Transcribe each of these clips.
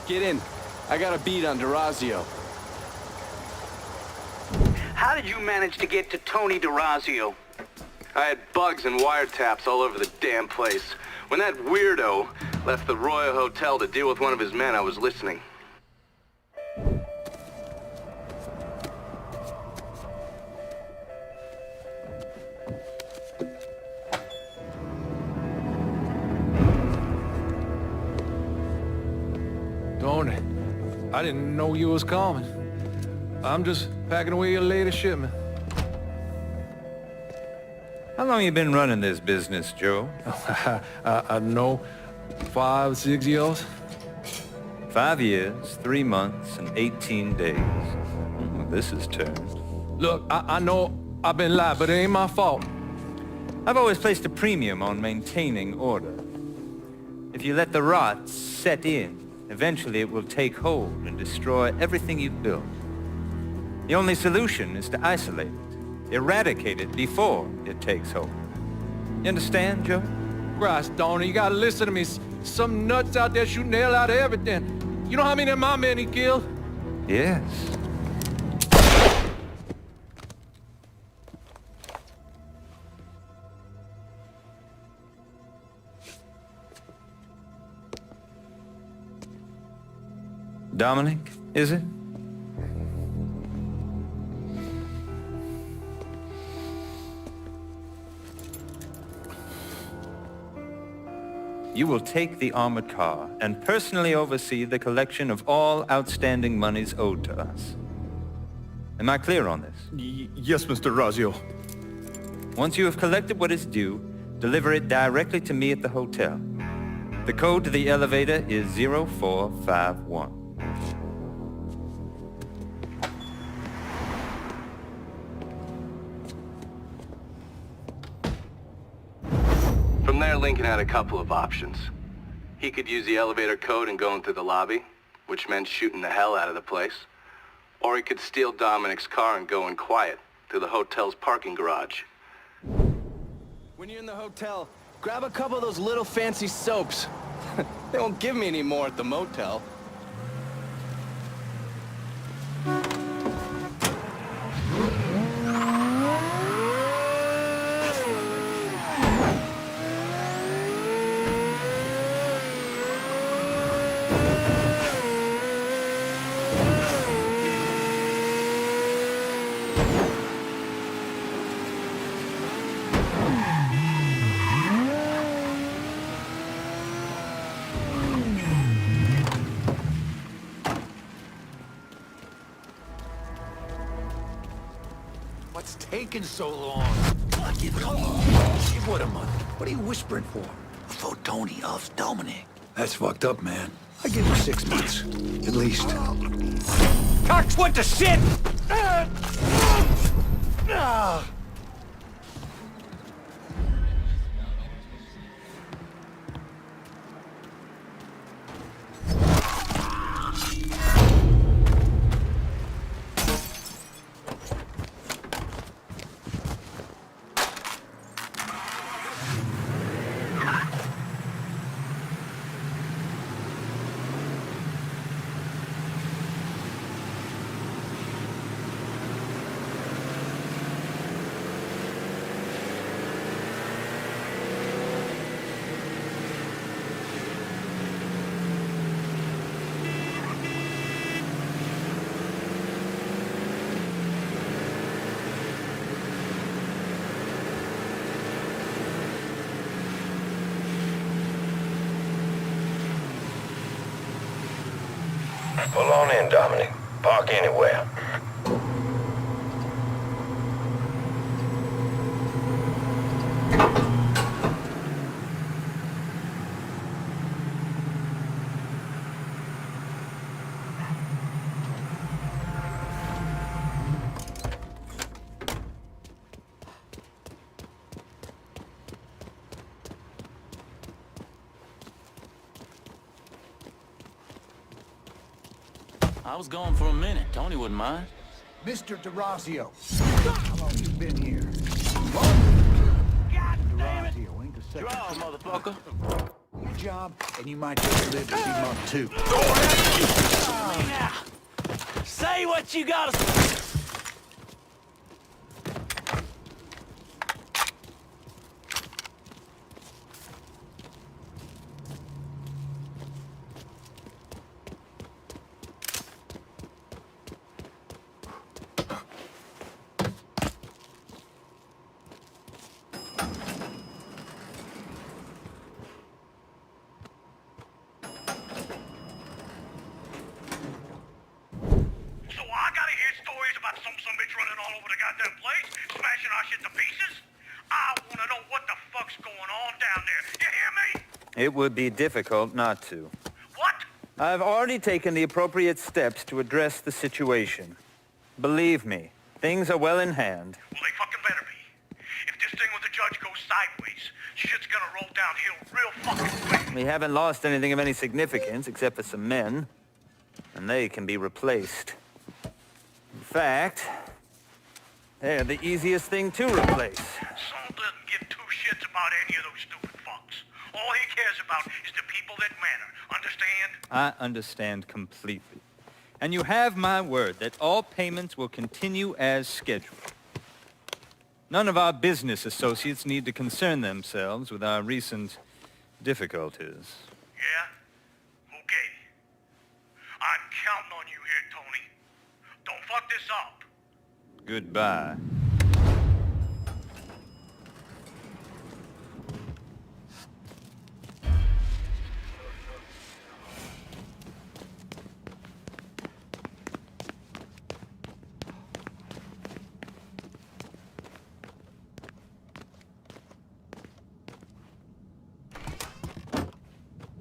Get in. I got a beat on DERACIO. How did you manage to get to Tony DERACIO? I had bugs and wiretaps all over the damn place. When that weirdo left the Royal Hotel to deal with one of his men, I was listening. Tony, I didn't know you was coming. I'm just packing away your latest shipment. How long you been running this business, Joe? I know 5, 6 years. 5 years, 3 months, and 18 days. Well, this is turned. Look, I know I've been lied, but it ain't my fault. I've always placed a premium on maintaining order. If you let the rot set in, eventually it will take hold and destroy everything you've built. The only solution is to isolate it, eradicate it before it takes hold. You understand, Joe? Christ, Tony, you gotta listen to me. Some nuts out there shooting the hell out of everything. You know how many of my men he killed? Yes. Dominic, is it? You will take the armored car and personally oversee the collection of all outstanding monies owed to us. Am I clear on this? Yes, Mr. DERACIO. Once you have collected what is due, deliver it directly to me at the hotel. The code to the elevator is 0451. From there, Lincoln had a couple of options. He could use the elevator code and go into the lobby, which meant shooting the hell out of the place. Or he could steal Dominic's car and go in quiet to the hotel's parking garage. When you're in the hotel, grab a couple of those little fancy soaps. They won't give me any more at the motel. What's taking so long? Give it a month. Give what a month? What are you whispering for? For Tony of Dominic. That's fucked up, man. I give you 6 months, at least. Cox, what the shit? Pull on in, Dominic. Park anywhere. I was gone for a minute. Tony wouldn't mind. Mr. DERACIO. How long you been here? God damn it! DERACIO ain't the second. Draw, motherfucker. job, and you might just live to see month 2. Now, say what you gotta say. It would be difficult not to. What? I've already taken the appropriate steps to address the situation. Believe me, things are well in hand. Well, they fucking better be. If this thing with the judge goes sideways, shit's gonna roll downhill real fucking quick. We haven't lost anything of any significance except for some men, and they can be replaced. In fact, they're the easiest thing to replace. Saul doesn't give two shits about any of those stupid fucks. All he cares about is the people that matter. Understand? I understand completely. And you have my word that all payments will continue as scheduled. None of our business associates need to concern themselves with our recent difficulties. Yeah? Okay. I'm counting on you here, Tony. Don't fuck this up. Goodbye.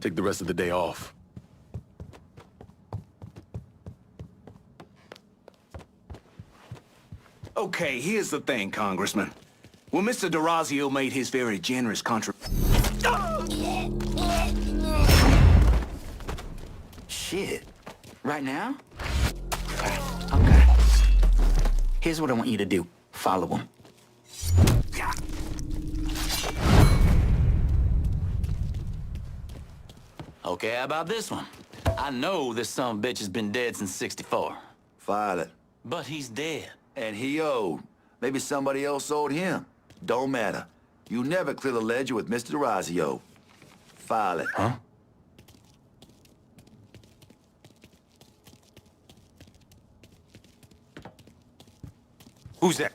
Take the rest of the day off. Okay, here's the thing, Congressman. When Mr. DeRazio made his very generous Shit. Right now? Okay. Here's what I want you to do. Follow him. Okay, how about this one? I know this son of a bitch has been dead since '64. File it. But he's dead. And he owed. Maybe somebody else owed him. Don't matter. You never clear the ledger with Mr. DeRazio. File it. Huh? Who's that?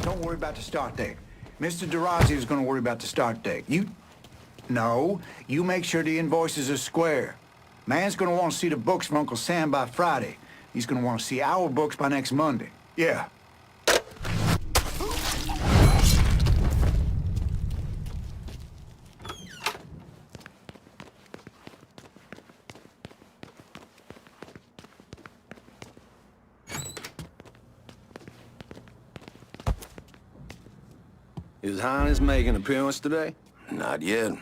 Don't worry about the start date. Mr. DeRazio is going to worry about the start date. No, you make sure the invoices are square. Man's going to want to see the books from Uncle Sam by Friday. He's going to want to see our books by next Monday. Yeah. His Highness make an appearance today? Not yet.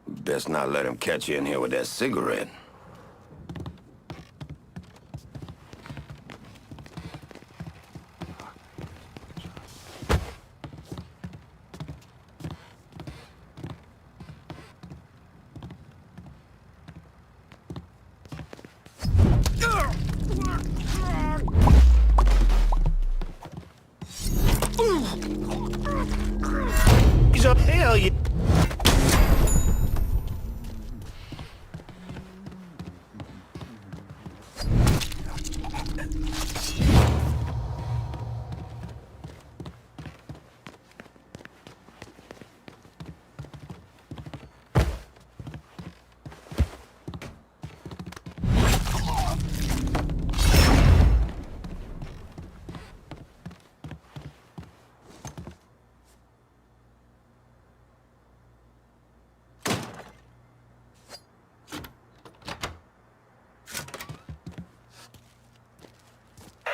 Best not let him catch you in here with that cigarette. He's up hell, you...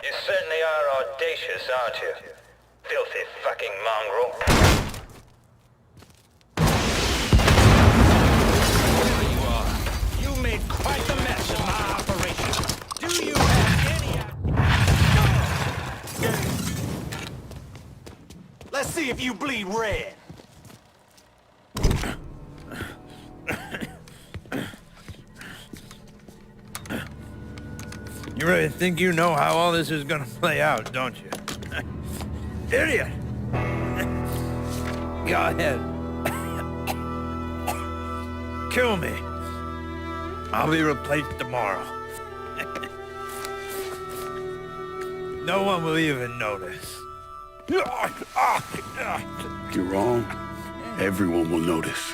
You certainly are audacious, aren't you? Filthy fucking mongrel. There you are. You made quite the mess of my operation. Do you have any... Let's see if you bleed red. You really think you know how all this is gonna play out, don't you? Idiot! Go ahead. Kill me. I'll be replaced tomorrow. No one will even notice. You're wrong. Everyone will notice.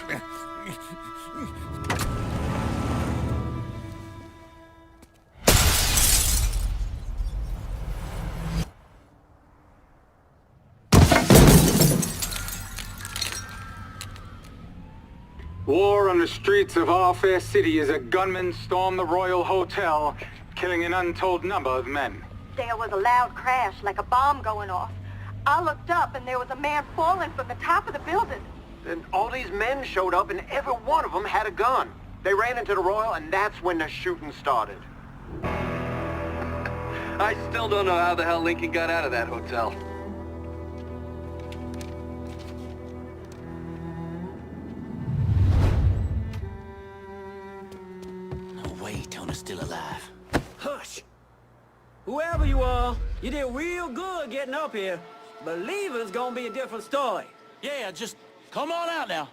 War on the streets of our fair city as a gunman stormed the Royal Hotel, killing an untold number of men. There was a loud crash, like a bomb going off. I looked up and there was a man falling from the top of the building. Then all these men showed up and every one of them had a gun. They ran into the Royal and that's when the shooting started. I still don't know how the hell Lincoln got out of that hotel. Tony's still alive. Hush! Whoever you are, you did real good getting up here. Believing's gonna be a different story. Yeah, just come on out now.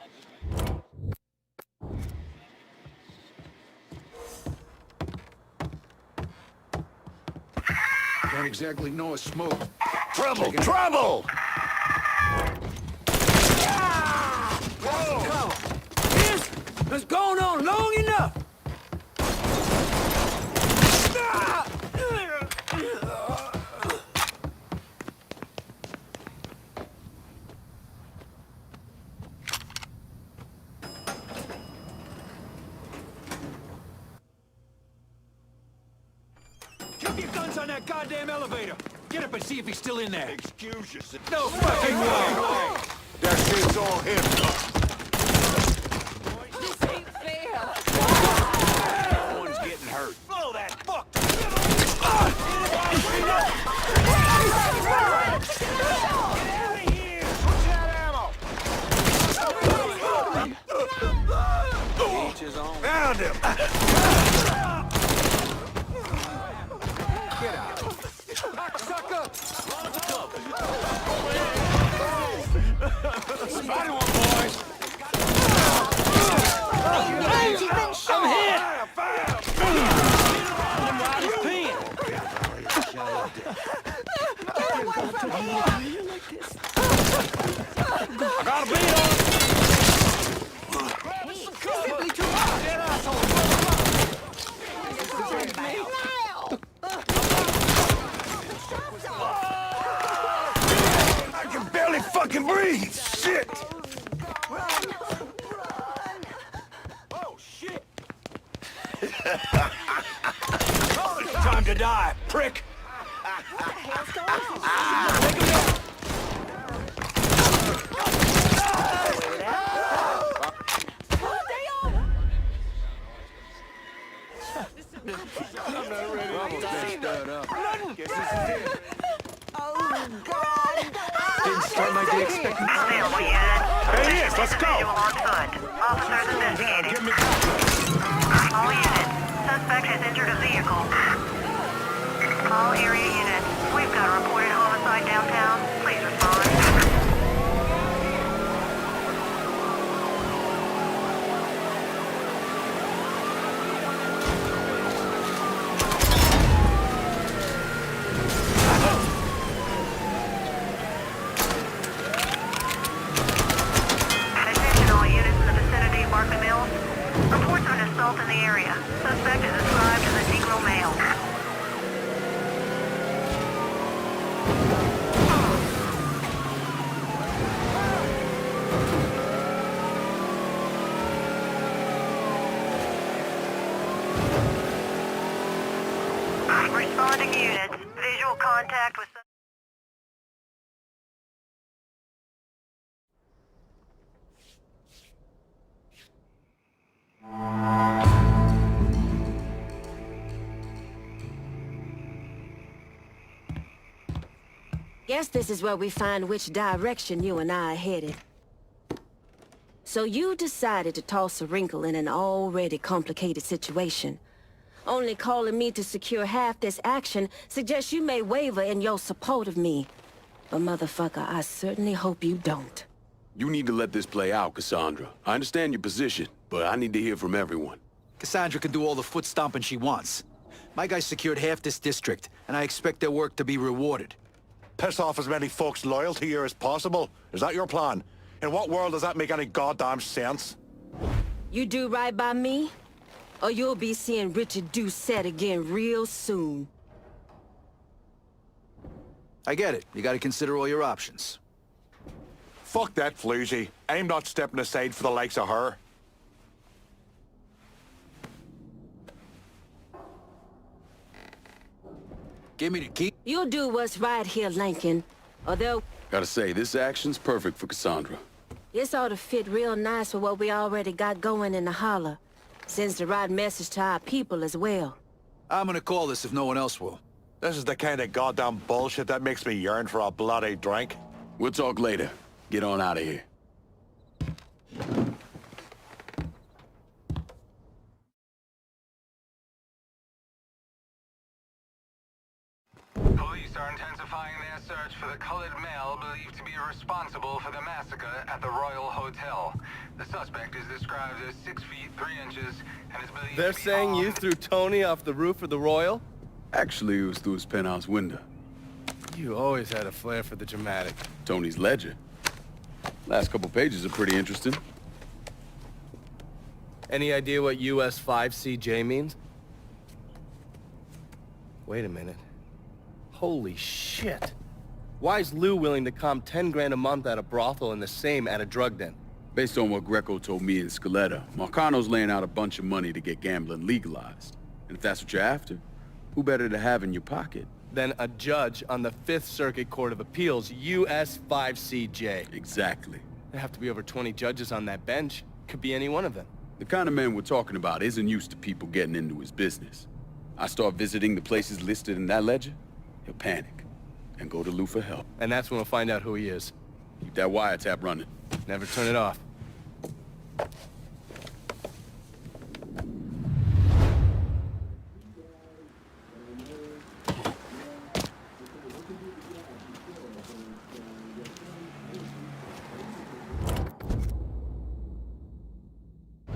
Don't exactly know a smoke. Trouble! Trouble! This has gone on long enough. Keep your guns on that goddamn elevator! Get up and see if he's still in there. Excuse yourself. No fucking way! That shit's all him. This ain't fair. No one's getting hurt. Blow that fuck! Found him. Spider one, boys! Hey, he's been shot. I got a beat on him! Simply too much. I can barely fucking breathe. Shit. Oh, shit! Time to die, prick! Didn't start my day expecting. Hey, yes, let's go. Officers investigating. All units, suspect has entered a vehicle. All area units, we've got a reported homicide downtown. Please respond. Reports of an assault in the area. Suspect is described as a Negro male. Responding units. Visual contact with Guess this is where we find which direction you and I are headed. So you decided to toss a wrinkle in an already complicated situation. Only calling me to secure half this action suggests you may waver in your support of me. But motherfucker, I certainly hope you don't. You need to let this play out, Cassandra. I understand your position, but I need to hear from everyone. Cassandra can do all the foot stomping she wants. My guys secured half this district, and I expect their work to be rewarded. Piss off as many folks loyal to you as possible? Is that your plan? In what world does that make any goddamn sense? You do right by me, or you'll be seeing Richard Doucette again real soon. I get it. You gotta consider all your options. Fuck that floozy. I'm not stepping aside for the likes of her. Give me the key. You'll do what's right here, Lincoln. Although, Gotta say, this action's perfect for Cassandra. this ought to fit real nice with what we already got going in the holler. Sends the right message to our people as well. I'm gonna call this if no one else will. This is the kind of goddamn bullshit that makes me yearn for a bloody drink. We'll talk later. Get on out of here. Police are intensifying their search for the colored male believed to be responsible for the massacre at the Royal Hotel. The suspect is described as 6 feet 3 inches and is believed They're to be saying you armed. threw Tony off the roof of the Royal? Actually, it was through his penthouse window. You always had a flair for the dramatic. Tony's ledger. Last couple pages are pretty interesting. Any idea what US 5CJ means? Wait a minute. Holy shit. Why is Lou willing to comp 10 grand a month at a brothel and the same at a drug den? Based on what Greco told me in Scaletta, Marcano's laying out a bunch of money to get gambling legalized. And if that's what you're after, who better to have in your pocket? Then a judge on the Fifth Circuit Court of Appeals, US 5CJ. Exactly. There have to be over 20 judges on that bench. Could be any one of them. The kind of man we're talking about isn't used to people getting into his business. I start visiting the places listed in that ledger, he'll panic and go to Lou for help. And that's when we'll find out who he is. Keep that wiretap running. Never turn it off.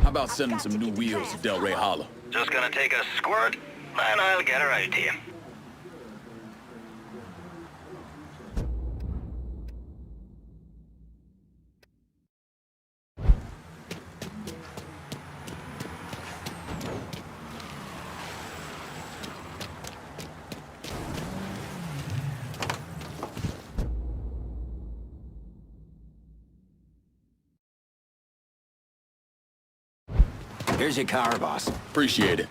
How about sending some new wheels to Delray Hollow? Just gonna take a squirt, and I'll get her out to you. Here's your car, boss. Appreciate it.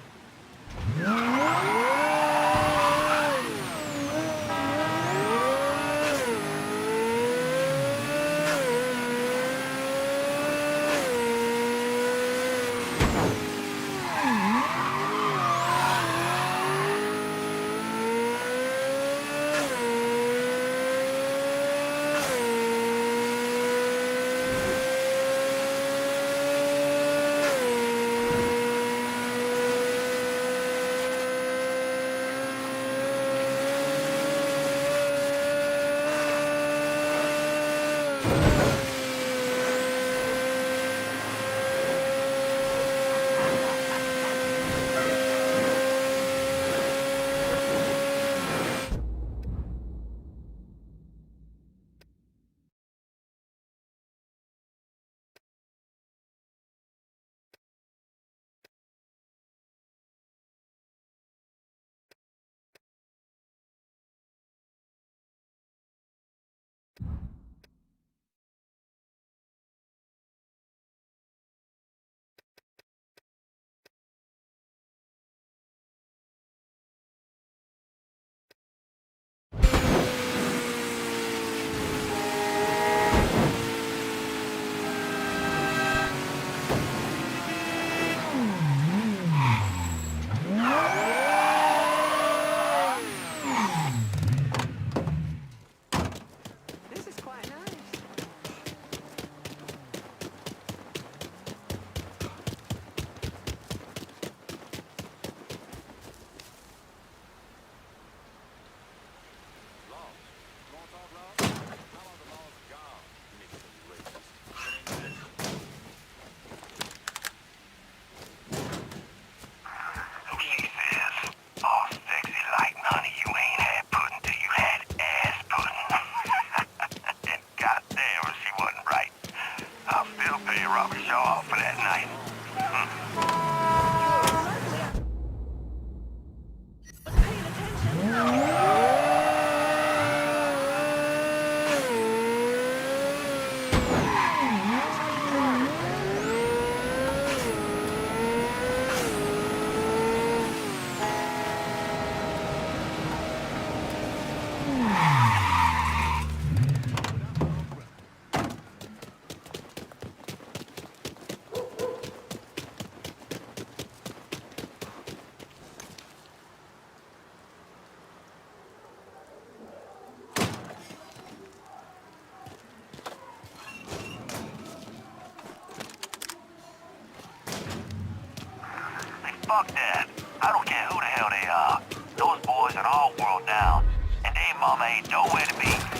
Fuck that. I don't care who the hell they are. Those boys are all world down, and they mama ain't nowhere to be.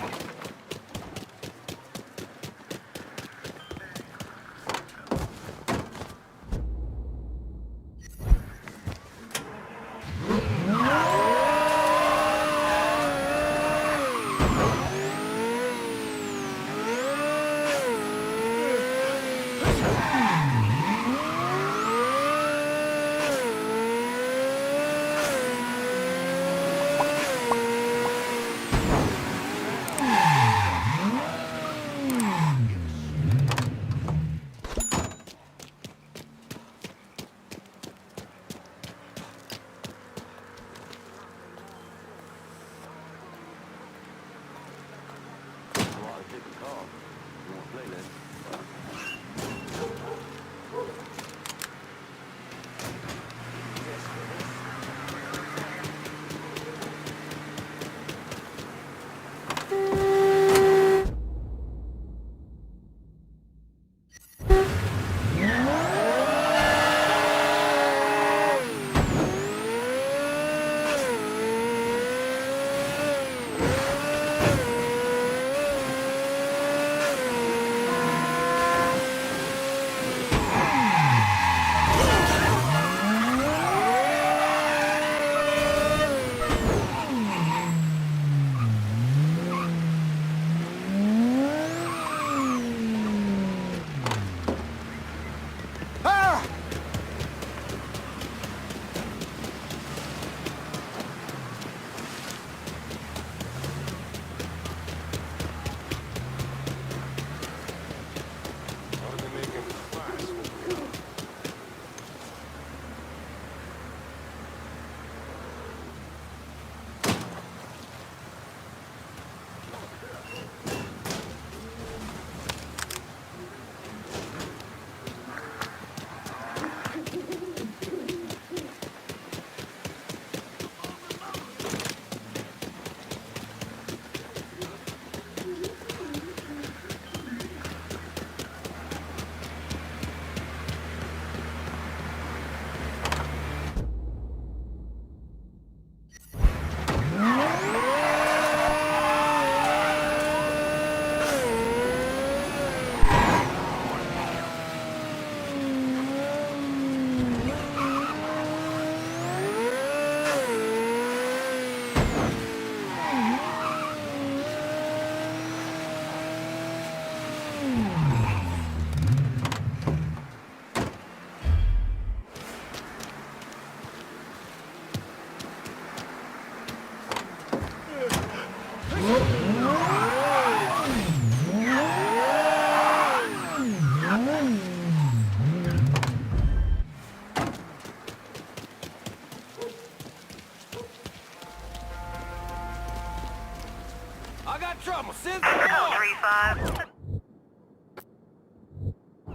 trouble since Code 3-5.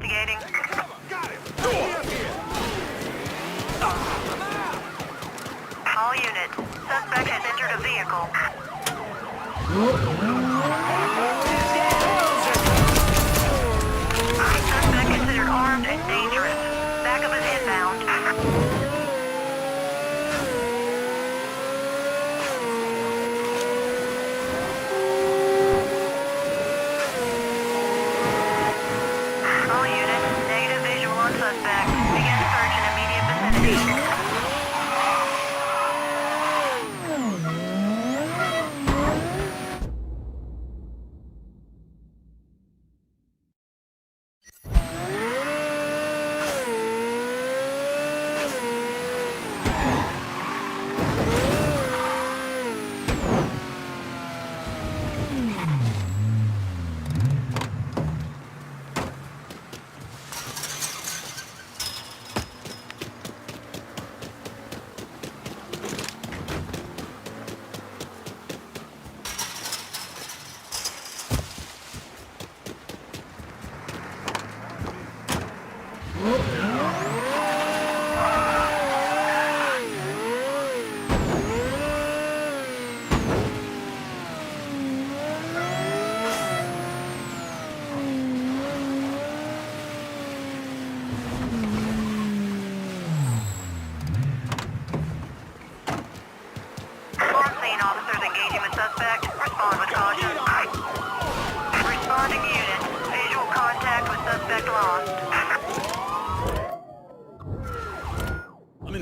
Investigating. Got him! All units. Suspect has entered a vehicle. Suspect considered armed and dangerous. Backup is inbound. All units, negative visual on suspect. Begin search in immediate vicinity.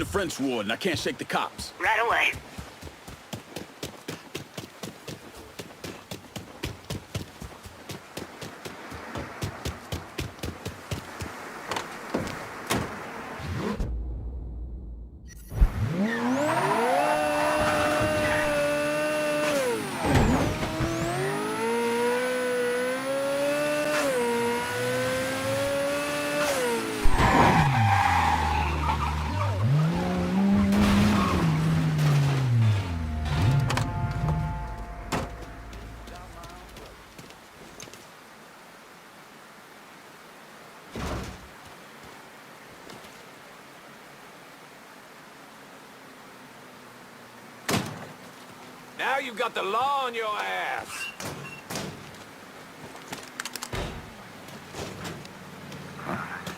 French ward, and I can't shake the cops. Right away. Now you've got the law on your ass.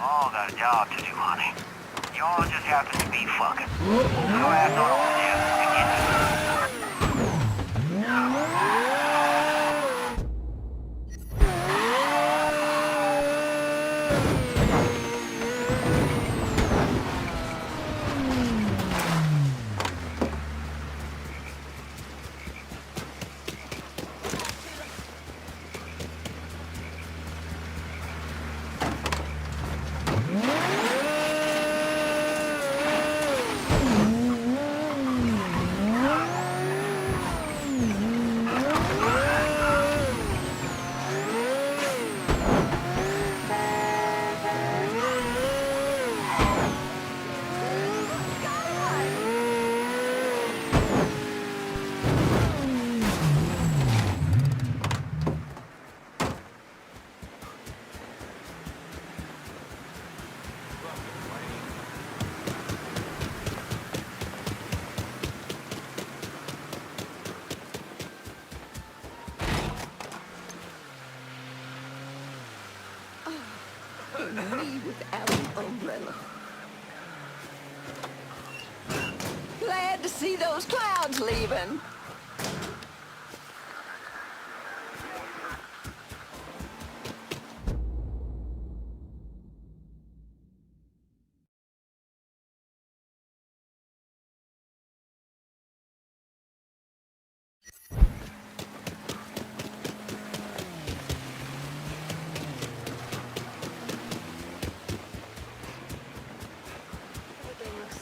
All got a job to do, honey. You all just happen to be fucking. Your ass on over there and get to Me without an umbrella. Glad to see those clouds leaving.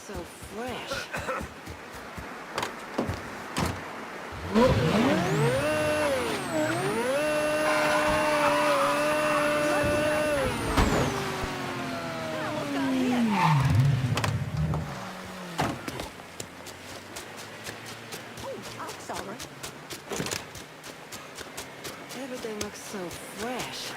So fresh. Everything looks so fresh.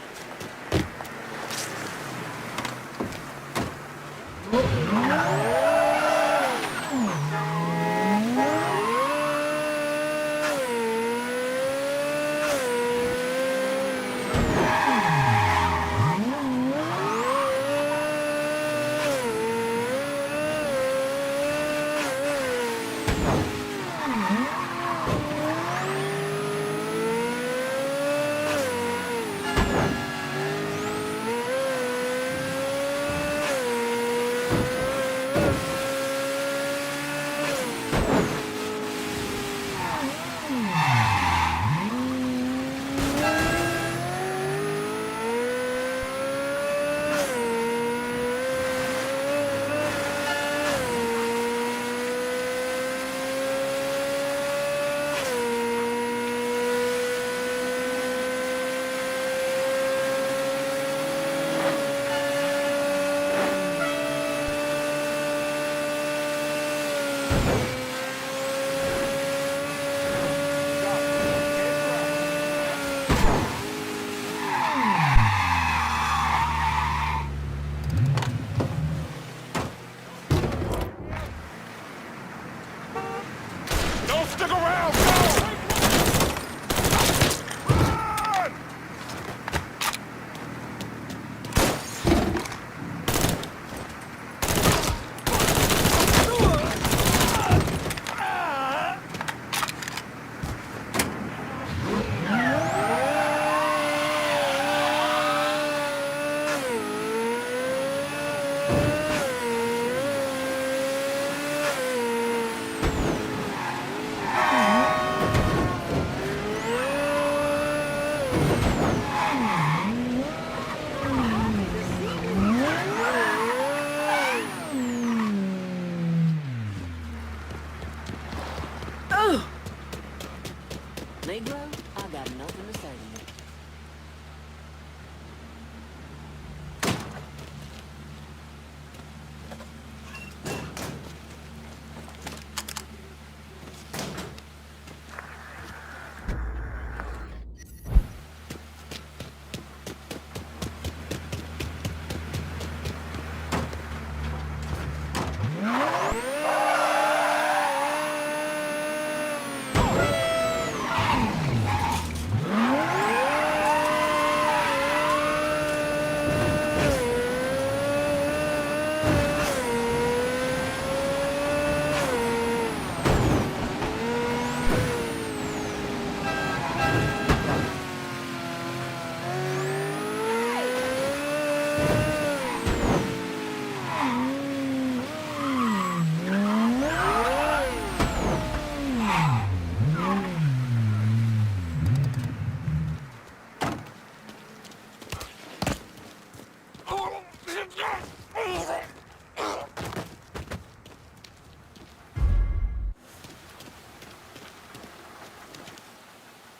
Negro, I got nothing to say to you.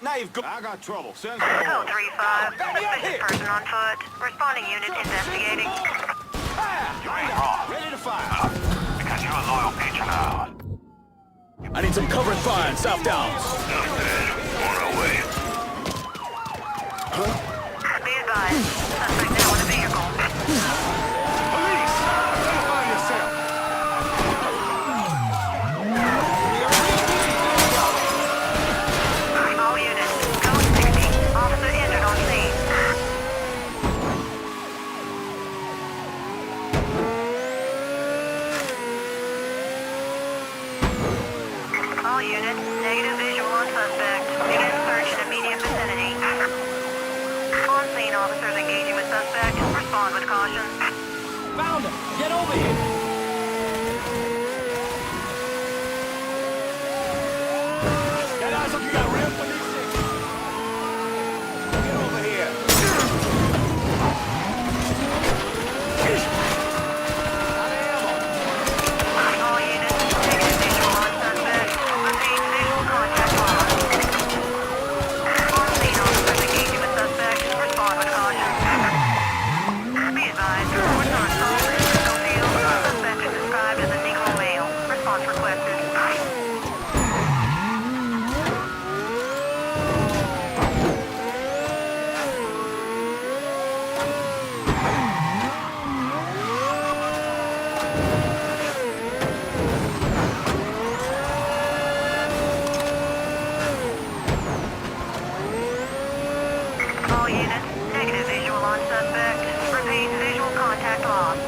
Now you've got... I got trouble. Send Code 3-5. Suspicious person on foot. Responding unit investigating. You ain't wrong. Ready to fire. Because you're a loyal patron now. I need some cover and fire in South Downs. On our way. Be advised. Suspect now in a vehicle. Police! Identify yourself. All units, code 60. Officer injured on scene. All units, negative visual on suspect. Begin search in immediate vicinity. On scene, officers engaging with suspect. Respond with caution. Found him! Get over here! Get eyes up, you got ramp for these things! Get over here! All units, negative visual on suspect. Repeat, visual contact lost. On scene, officers engaging with suspect. Respond with caution. Be advised, reports on assault in Cisco Field. Suspect is described as a Negro male. Response requested. All units, negative visual on suspect. Repeat, visual contact lost.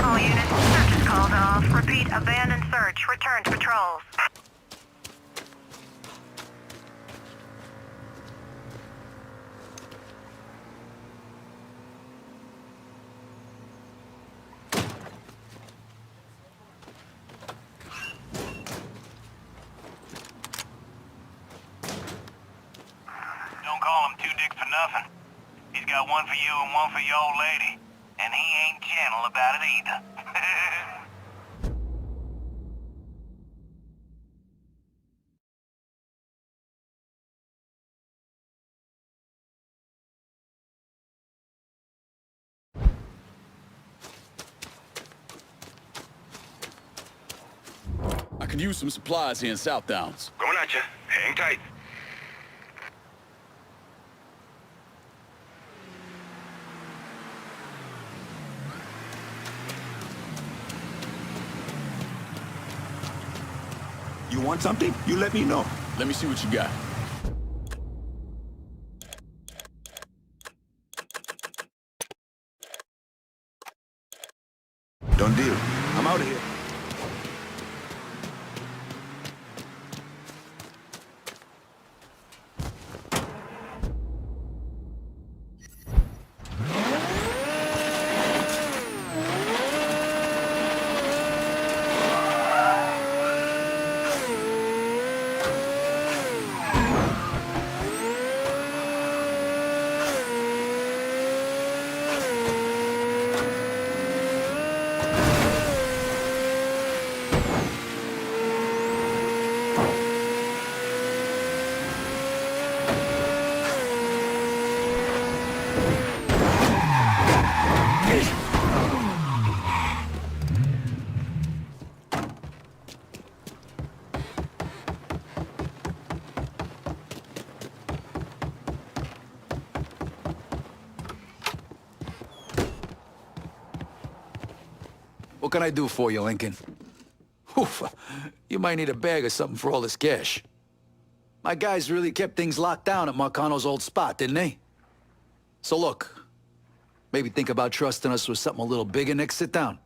All units, search is called off. Repeat, abandon search. Return to patrols. Don't call him two dicks for nothing. He's got one for you and one for your old lady. And he ain't gentle about it either. could use some supplies here in South Downs. Coming at you. Hang tight. You want something? You let me know. Let me see what you got. Done deal. I'm out of here. What can I do for you, Lincoln? Oof, you might need a bag or something for all this cash. My guys really kept things locked down at Marcano's old spot, didn't they? So look, maybe think about trusting us with something a little bigger next sit down.